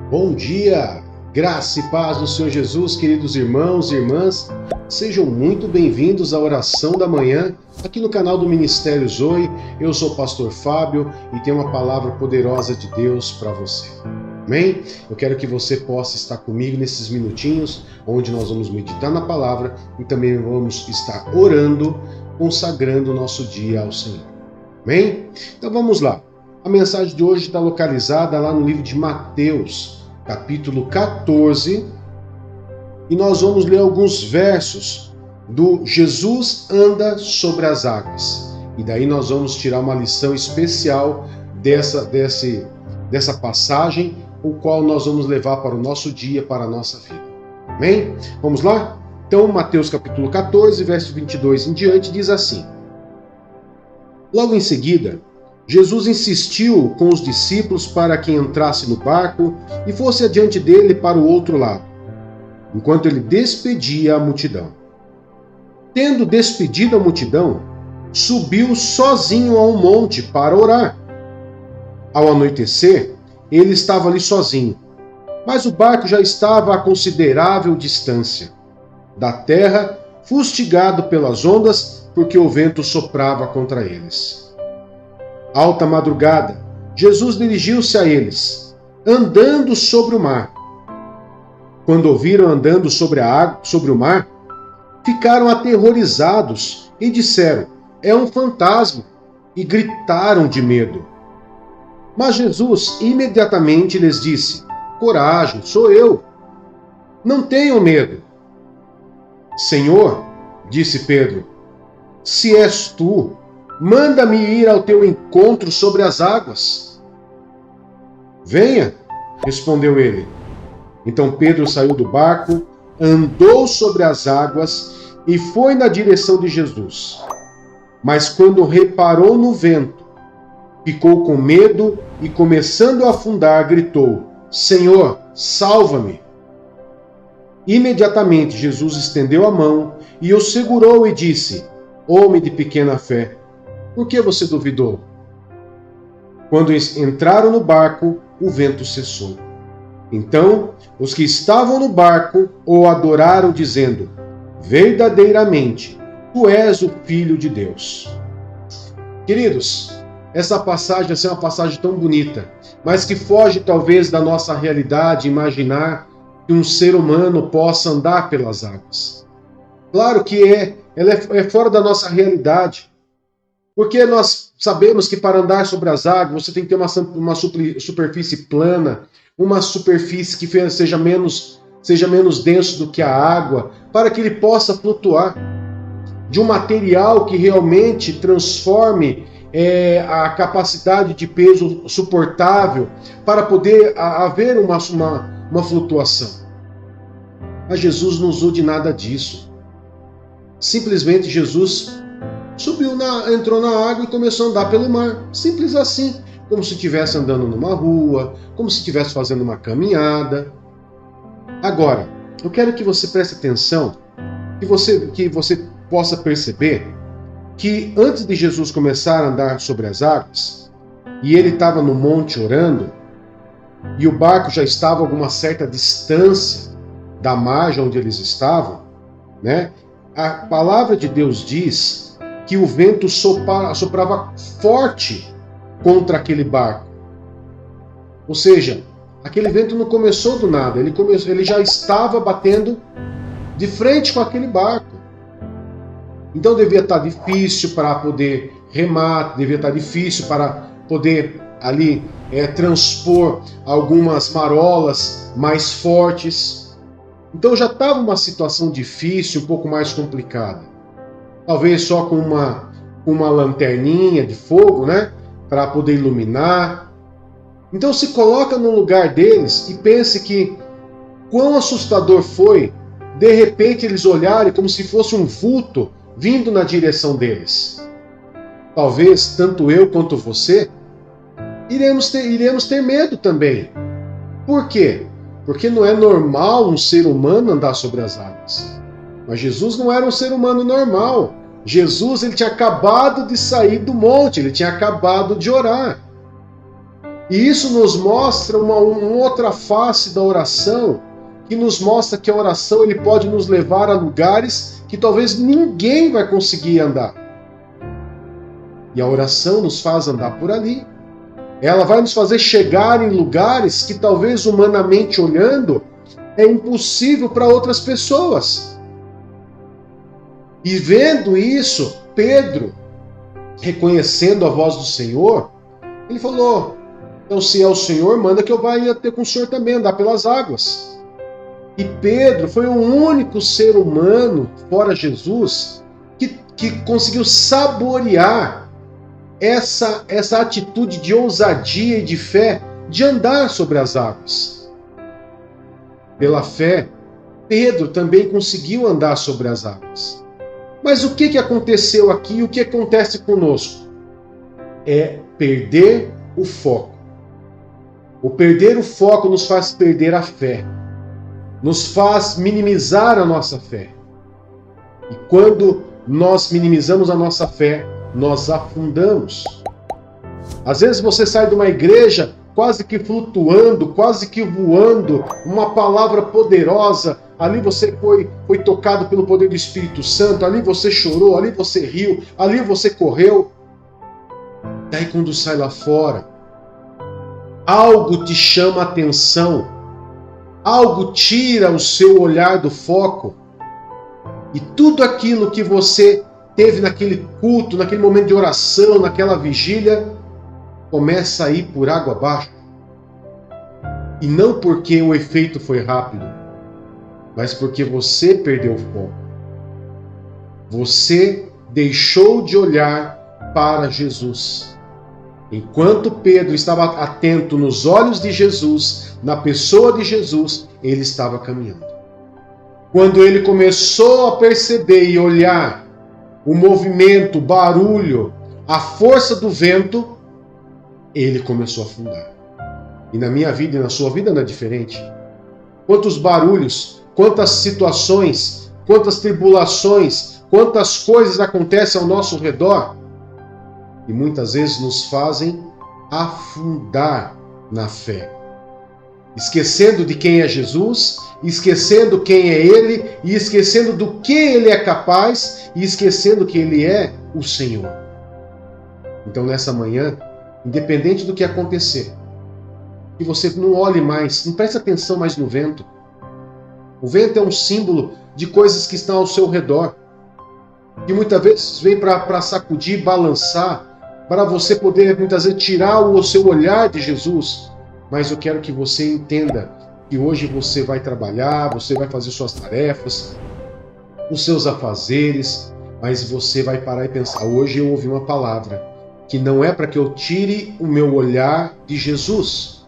Bom dia, graça e paz do Senhor Jesus, queridos irmãos e irmãs. Sejam muito bem-vindos à oração da manhã, aqui no canal do Ministério Zoe. Eu sou o pastor Fábio e tenho uma palavra poderosa de Deus para você. Amém? Eu quero que você possa estar comigo nesses minutinhos, onde nós vamos meditar na palavra e também vamos estar orando, consagrando o nosso dia ao Senhor. Amém? Então vamos lá. A mensagem de hoje está localizada lá no livro de Mateus, capítulo 14, e nós vamos ler alguns versos do Jesus anda sobre as águas. E daí nós vamos tirar uma lição especial dessa passagem, o qual nós vamos levar para o nosso dia, para a nossa vida. Amém? Vamos lá? Então, Mateus capítulo 14, verso 22 em diante, diz assim: Logo em seguida, Jesus insistiu com os discípulos para que entrasse no barco e fosse adiante dele para o outro lado, enquanto ele despedia a multidão. Tendo despedido a multidão, subiu sozinho ao monte para orar. Ao anoitecer, ele estava ali sozinho, mas o barco já estava a considerável distância da terra, fustigado pelas ondas, porque o vento soprava contra eles. Alta madrugada, Jesus dirigiu-se a eles, andando sobre o mar. Quando ouviram andando sobre a água, sobre o mar, ficaram aterrorizados e disseram: é um fantasma, e gritaram de medo. Mas Jesus imediatamente lhes disse: coragem, sou eu. Não tenham medo. Senhor, disse Pedro, se és tu, manda-me ir ao teu encontro sobre as águas. Venha, respondeu ele. Então Pedro saiu do barco, andou sobre as águas e foi na direção de Jesus. Mas quando reparou no vento, ficou com medo e, começando a afundar, gritou: Senhor, salva-me! Imediatamente Jesus estendeu a mão e o segurou e disse: Homem de pequena fé, por que você duvidou? Quando entraram no barco, o vento cessou. Então, os que estavam no barco o adoraram, dizendo: verdadeiramente, tu és o Filho de Deus. Queridos, essa passagem é uma passagem tão bonita, mas que foge talvez da nossa realidade imaginar que um ser humano possa andar pelas águas. Claro que ela é fora da nossa realidade. Porque nós sabemos que para andar sobre as águas você tem que ter uma superfície plana, uma superfície que seja menos denso do que a água, para que ele possa flutuar. De um material que realmente transforme a capacidade de peso suportável para poder haver uma flutuação. Mas Jesus não usou de nada disso. Simplesmente Jesus entrou na água e começou a andar pelo mar. Simples assim. Como se estivesse andando numa rua, como se estivesse fazendo uma caminhada. Agora, eu quero que você preste atenção, que você possa perceber que antes de Jesus começar a andar sobre as águas, e ele estava no monte orando, e o barco já estava a alguma certa distância da margem onde eles estavam, né? A palavra de Deus diz que o vento soprava forte contra aquele barco. Ou seja, aquele vento não começou do nada, ele já estava batendo de frente com aquele barco. Então devia estar difícil para poder remar, devia estar difícil para poder ali transpor algumas marolas mais fortes. Então já estava uma situação difícil, um pouco mais complicada. Talvez só com uma lanterninha de fogo, né, para poder iluminar. Então se coloca no lugar deles e pense que quão assustador foi, de repente eles olharem como se fosse um vulto vindo na direção deles. Talvez tanto eu quanto você iremos ter medo também. Por quê? Porque não é normal um ser humano andar sobre as águas. Mas Jesus não era um ser humano normal. Jesus, ele tinha acabado de sair do monte, ele tinha acabado de orar. E isso nos mostra uma outra face da oração, que nos mostra que a oração ele pode nos levar a lugares que talvez ninguém vai conseguir andar. E a oração nos faz andar por ali. Ela vai nos fazer chegar em lugares que talvez humanamente olhando é impossível para outras pessoas. E vendo isso, Pedro, reconhecendo a voz do Senhor, ele falou: então se é o Senhor, manda que eu vá ter com o Senhor também, andar pelas águas. E Pedro foi o único ser humano, fora Jesus, que conseguiu saborear essa atitude de ousadia e de fé de andar sobre as águas. Pela fé, Pedro também conseguiu andar sobre as águas. Mas o que aconteceu aqui e o que acontece conosco? É perder o foco. O perder o foco nos faz perder a fé. Nos faz minimizar a nossa fé. E quando nós minimizamos a nossa fé, nós afundamos. Às vezes você sai de uma igreja quase que flutuando, quase que voando, uma palavra poderosa, ali você foi tocado pelo poder do Espírito Santo, ali você chorou, ali você riu, ali você correu. Daí quando sai lá fora, algo te chama a atenção, algo tira o seu olhar do foco, e tudo aquilo que você teve naquele culto, naquele momento de oração, naquela vigília, começa a ir por água abaixo. E não porque o efeito foi rápido, mas porque você perdeu o foco. Você deixou de olhar para Jesus. Enquanto Pedro estava atento nos olhos de Jesus, na pessoa de Jesus, ele estava caminhando. Quando ele começou a perceber e olhar o movimento, o barulho, a força do vento, ele começou a afundar. E na minha vida e na sua vida não é diferente. Quantos barulhos, quantas situações, quantas tribulações, quantas coisas acontecem ao nosso redor e muitas vezes nos fazem afundar na fé. Esquecendo de quem é Jesus, esquecendo quem é Ele, e esquecendo do que Ele é capaz, e esquecendo que Ele é o Senhor. Então nessa manhã, independente do que acontecer, que você não olhe mais, não preste atenção mais no vento. O vento é um símbolo de coisas que estão ao seu redor, que muitas vezes vem para sacudir, balançar, para você poder muitas vezes tirar o seu olhar de Jesus. Mas eu quero que você entenda que hoje você vai trabalhar, você vai fazer suas tarefas, os seus afazeres, mas você vai parar e pensar: hoje eu ouvi uma palavra que não é para que eu tire o meu olhar de Jesus.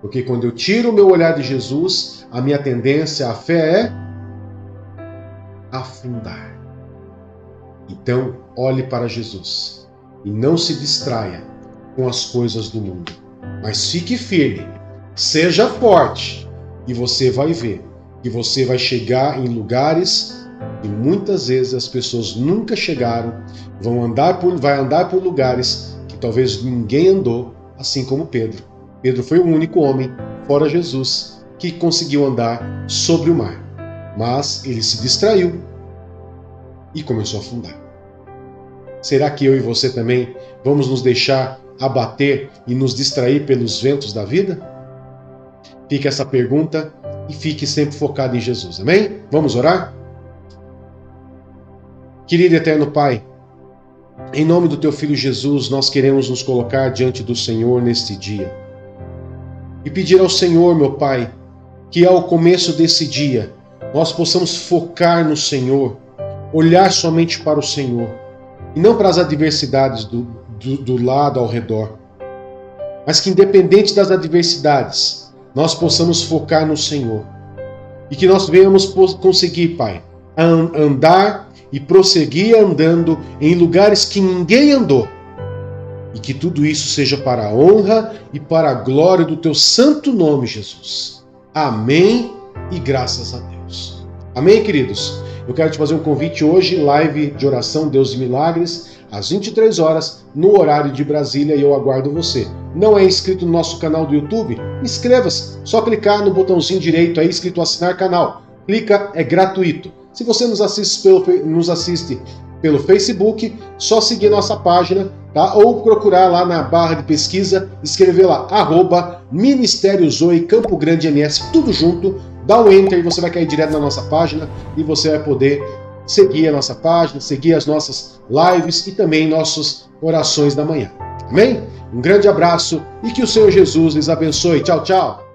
Porque quando eu tiro o meu olhar de Jesus, a minha tendência à fé é afundar. Então, olhe para Jesus e não se distraia com as coisas do mundo. Mas fique firme, seja forte, e você vai ver que você vai chegar em lugares que muitas vezes as pessoas nunca chegaram, vai andar por lugares que talvez ninguém andou, assim como Pedro. Pedro foi o único homem, fora Jesus, que conseguiu andar sobre o mar. Mas ele se distraiu e começou a afundar. Será que eu e você também vamos nos deixar abater e nos distrair pelos ventos da vida? Fica essa pergunta e fique sempre focado em Jesus, amém? Vamos orar? Querido e eterno Pai, em nome do Teu Filho Jesus, nós queremos nos colocar diante do Senhor neste dia e pedir ao Senhor, meu Pai, que ao começo desse dia nós possamos focar no Senhor, olhar somente para o Senhor e não para as adversidades do lado ao redor, mas que independente das adversidades, nós possamos focar no Senhor e que nós venhamos conseguir, Pai, andar e prosseguir andando em lugares que ninguém andou, e que tudo isso seja para a honra e para a glória do Teu santo nome, Jesus. Amém e graças a Deus. Amém, queridos? Eu quero te fazer um convite hoje, live de oração Deus de Milagres, às 23 horas, no horário de Brasília, e eu aguardo você. não é inscrito no nosso canal do YouTube, inscreva-se. Só clicar no botãozinho direito aí escrito assinar canal. Clica, é gratuito. Se você nos assiste pelo Facebook, só seguir nossa página, tá? Ou procurar lá na barra de pesquisa, escrever lá, Ministério Zoe Campo Grande MS, tudo junto, dá um enter e você vai cair direto na nossa página e você vai poder seguir a nossa página, seguir as nossas lives e também nossas orações da manhã. Amém? Um grande abraço e que o Senhor Jesus lhes abençoe. Tchau, tchau!